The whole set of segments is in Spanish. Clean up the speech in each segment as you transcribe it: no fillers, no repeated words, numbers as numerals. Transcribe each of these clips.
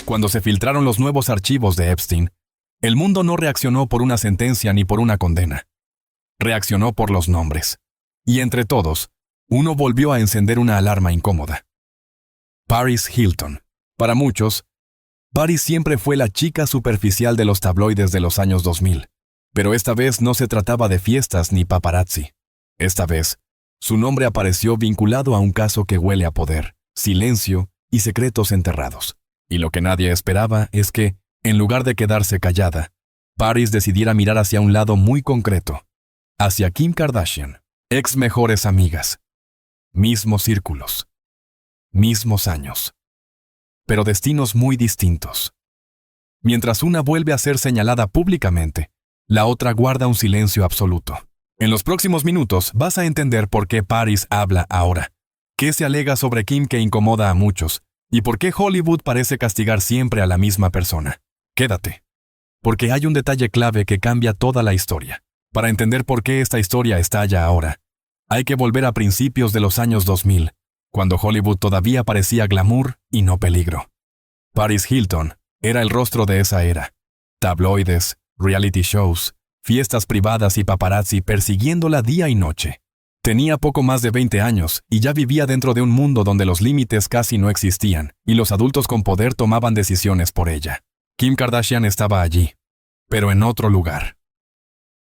Cuando se filtraron los nuevos archivos de Epstein, el mundo no reaccionó por una sentencia ni por una condena. Reaccionó por los nombres. Y entre todos, uno volvió a encender una alarma incómoda. Paris Hilton. Para muchos, Paris siempre fue la chica superficial de los tabloides de los años 2000. Pero esta vez no se trataba de fiestas ni paparazzi. Esta vez, su nombre apareció vinculado a un caso que huele a poder, silencio y secretos enterrados. Y lo que nadie esperaba es que, en lugar de quedarse callada, Paris decidiera mirar hacia un lado muy concreto, hacia Kim Kardashian, ex mejores amigas, mismos círculos, mismos años, pero destinos muy distintos. Mientras una vuelve a ser señalada públicamente, la otra guarda un silencio absoluto. En los próximos minutos vas a entender por qué Paris habla ahora, qué se alega sobre Kim que incomoda a muchos, y por qué Hollywood parece castigar siempre a la misma persona. Quédate, porque hay un detalle clave que cambia toda la historia. Para entender por qué esta historia estalla ahora, hay que volver a principios de los años 2000, cuando Hollywood todavía parecía glamour y no peligro. Paris Hilton era el rostro de esa era. Tabloides, reality shows, fiestas privadas y paparazzi persiguiéndola día y noche. Tenía poco más de 20 años y ya vivía dentro de un mundo donde los límites casi no existían y los adultos con poder tomaban decisiones por ella. Kim Kardashian estaba allí, pero en otro lugar.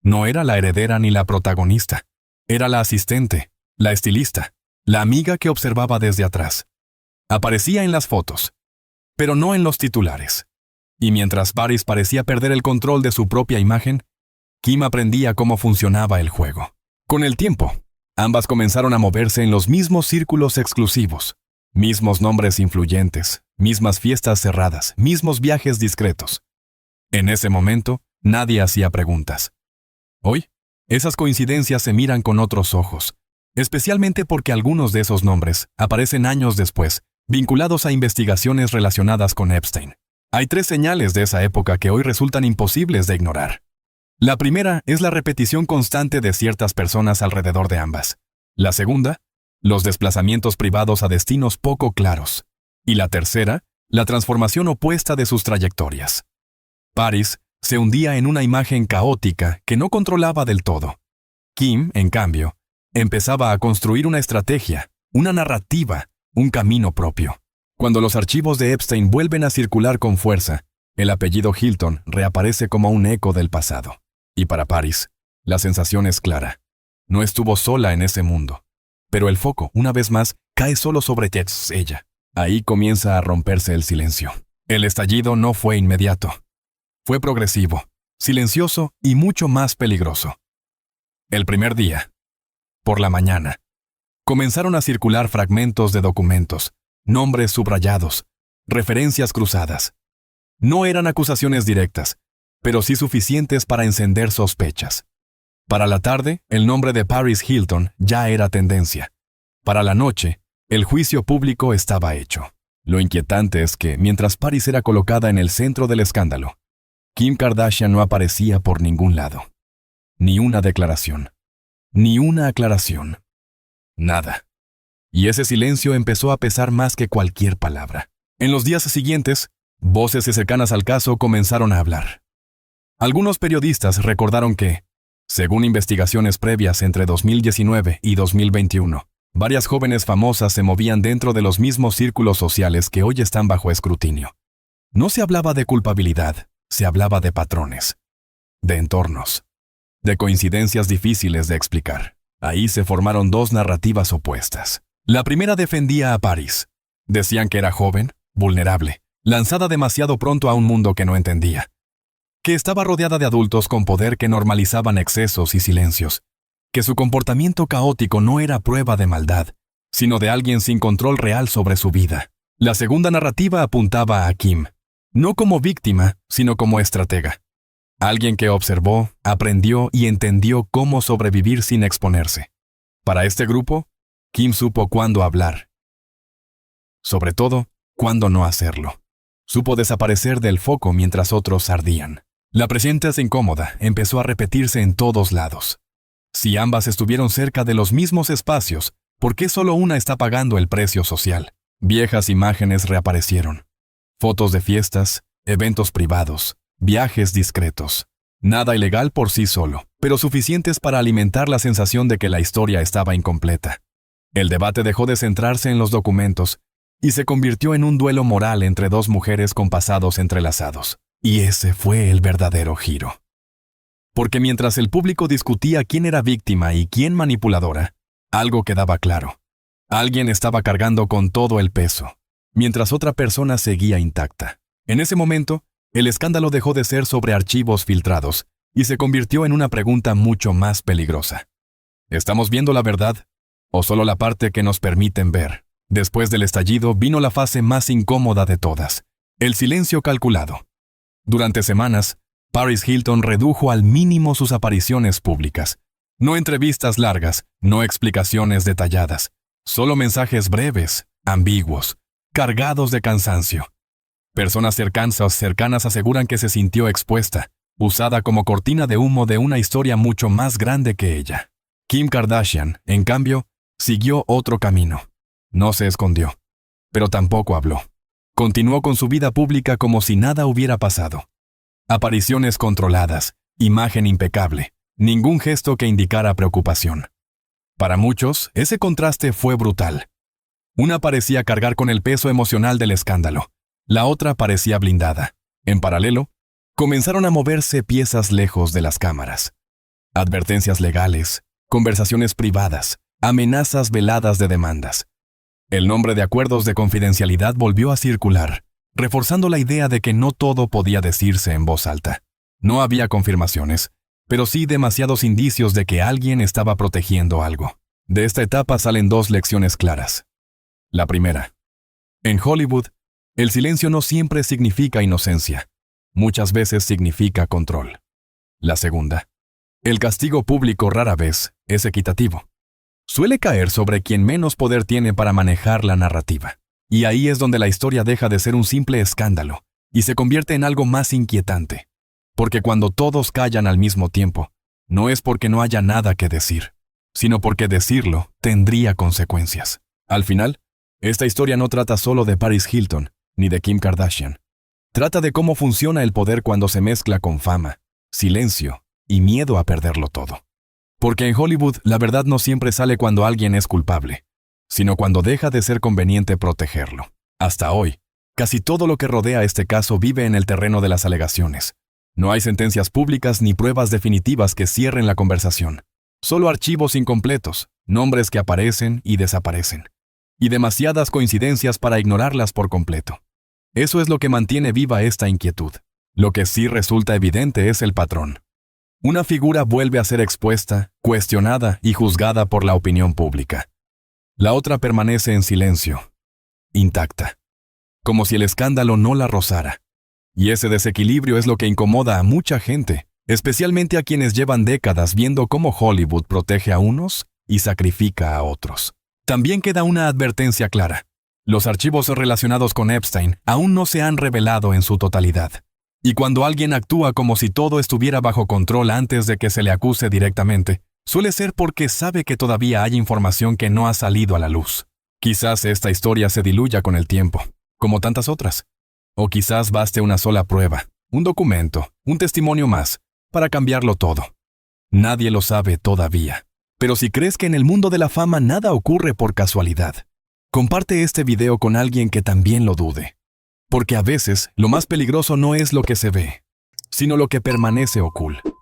No era la heredera ni la protagonista. Era la asistente, la estilista, la amiga que observaba desde atrás. Aparecía en las fotos, pero no en los titulares. Y mientras Paris parecía perder el control de su propia imagen, Kim aprendía cómo funcionaba el juego. Con el tiempo, ambas comenzaron a moverse en los mismos círculos exclusivos, mismos nombres influyentes, mismas fiestas cerradas, mismos viajes discretos. En ese momento, nadie hacía preguntas. Hoy, esas coincidencias se miran con otros ojos, especialmente porque algunos de esos nombres aparecen años después, vinculados a investigaciones relacionadas con Epstein. Hay 3 señales de esa época que hoy resultan imposibles de ignorar. La primera es la repetición constante de ciertas personas alrededor de ambas. La segunda, los desplazamientos privados a destinos poco claros. Y la tercera, la transformación opuesta de sus trayectorias. Paris se hundía en una imagen caótica que no controlaba del todo. Kim, en cambio, empezaba a construir una estrategia, una narrativa, un camino propio. Cuando los archivos de Epstein vuelven a circular con fuerza, el apellido Hilton reaparece como un eco del pasado. Y para Paris, la sensación es clara. No estuvo sola en ese mundo. Pero el foco, una vez más, cae solo sobre ella. Ahí comienza a romperse el silencio. El estallido no fue inmediato. Fue progresivo, silencioso y mucho más peligroso. El primer día, por la mañana, comenzaron a circular fragmentos de documentos, nombres subrayados, referencias cruzadas. No eran acusaciones directas, pero sí suficientes para encender sospechas. Para la tarde, el nombre de Paris Hilton ya era tendencia. Para la noche, el juicio público estaba hecho. Lo inquietante es que, mientras Paris era colocada en el centro del escándalo, Kim Kardashian no aparecía por ningún lado. Ni una declaración. Ni una aclaración. Nada. Y ese silencio empezó a pesar más que cualquier palabra. En los días siguientes, voces cercanas al caso comenzaron a hablar. Algunos periodistas recordaron que, según investigaciones previas entre 2019 y 2021, varias jóvenes famosas se movían dentro de los mismos círculos sociales que hoy están bajo escrutinio. No se hablaba de culpabilidad, se hablaba de patrones, de entornos, de coincidencias difíciles de explicar. Ahí se formaron 2 narrativas opuestas. La primera defendía a Paris. Decían que era joven, vulnerable, lanzada demasiado pronto a un mundo que no entendía, que estaba rodeada de adultos con poder que normalizaban excesos y silencios, que su comportamiento caótico no era prueba de maldad, sino de alguien sin control real sobre su vida. La segunda narrativa apuntaba a Kim, no como víctima, sino como estratega. Alguien que observó, aprendió y entendió cómo sobrevivir sin exponerse. Para este grupo, Kim supo cuándo hablar. Sobre todo, cuándo no hacerlo. Supo desaparecer del foco mientras otros ardían. La presencia incómoda empezó a repetirse en todos lados. Si ambas estuvieron cerca de los mismos espacios, ¿por qué solo una está pagando el precio social? Viejas imágenes reaparecieron. Fotos de fiestas, eventos privados, viajes discretos. Nada ilegal por sí solo, pero suficientes para alimentar la sensación de que la historia estaba incompleta. El debate dejó de centrarse en los documentos y se convirtió en un duelo moral entre dos mujeres con pasados entrelazados. Y ese fue el verdadero giro. Porque mientras el público discutía quién era víctima y quién manipuladora, algo quedaba claro. Alguien estaba cargando con todo el peso, mientras otra persona seguía intacta. En ese momento, el escándalo dejó de ser sobre archivos filtrados y se convirtió en una pregunta mucho más peligrosa. ¿Estamos viendo la verdad o solo la parte que nos permiten ver? Después del estallido vino la fase más incómoda de todas, el silencio calculado. Durante semanas, Paris Hilton redujo al mínimo sus apariciones públicas. No entrevistas largas, no explicaciones detalladas, solo mensajes breves, ambiguos, cargados de cansancio. Personas cercanas aseguran que se sintió expuesta, usada como cortina de humo de una historia mucho más grande que ella. Kim Kardashian, en cambio, siguió otro camino. No se escondió, pero tampoco habló. Continuó con su vida pública como si nada hubiera pasado. Apariciones controladas, imagen impecable, ningún gesto que indicara preocupación. Para muchos, ese contraste fue brutal. Una parecía cargar con el peso emocional del escándalo. La otra parecía blindada. En paralelo, comenzaron a moverse piezas lejos de las cámaras. Advertencias legales, conversaciones privadas, amenazas veladas de demandas. El nombre de acuerdos de confidencialidad volvió a circular, reforzando la idea de que no todo podía decirse en voz alta. No había confirmaciones, pero sí demasiados indicios de que alguien estaba protegiendo algo. De esta etapa salen dos lecciones claras. La primera. En Hollywood, el silencio no siempre significa inocencia. Muchas veces significa control. La segunda. El castigo público rara vez es equitativo. Suele caer sobre quien menos poder tiene para manejar la narrativa. Y ahí es donde la historia deja de ser un simple escándalo y se convierte en algo más inquietante. Porque cuando todos callan al mismo tiempo, no es porque no haya nada que decir, sino porque decirlo tendría consecuencias. Al final, esta historia no trata solo de Paris Hilton, ni de Kim Kardashian. Trata de cómo funciona el poder cuando se mezcla con fama, silencio y miedo a perderlo todo. Porque en Hollywood la verdad no siempre sale cuando alguien es culpable, sino cuando deja de ser conveniente protegerlo. Hasta hoy, casi todo lo que rodea este caso vive en el terreno de las alegaciones. No hay sentencias públicas ni pruebas definitivas que cierren la conversación. Solo archivos incompletos, nombres que aparecen y desaparecen. Y demasiadas coincidencias para ignorarlas por completo. Eso es lo que mantiene viva esta inquietud. Lo que sí resulta evidente es el patrón. Una figura vuelve a ser expuesta, cuestionada y juzgada por la opinión pública. La otra permanece en silencio, intacta, como si el escándalo no la rozara. Y ese desequilibrio es lo que incomoda a mucha gente, especialmente a quienes llevan décadas viendo cómo Hollywood protege a unos y sacrifica a otros. También queda una advertencia clara. Los archivos relacionados con Epstein aún no se han revelado en su totalidad. Y cuando alguien actúa como si todo estuviera bajo control antes de que se le acuse directamente, suele ser porque sabe que todavía hay información que no ha salido a la luz. Quizás esta historia se diluya con el tiempo, como tantas otras. O quizás baste una sola prueba, un documento, un testimonio más, para cambiarlo todo. Nadie lo sabe todavía. Pero si crees que en el mundo de la fama nada ocurre por casualidad, comparte este video con alguien que también lo dude. Porque a veces lo más peligroso no es lo que se ve, sino lo que permanece oculto.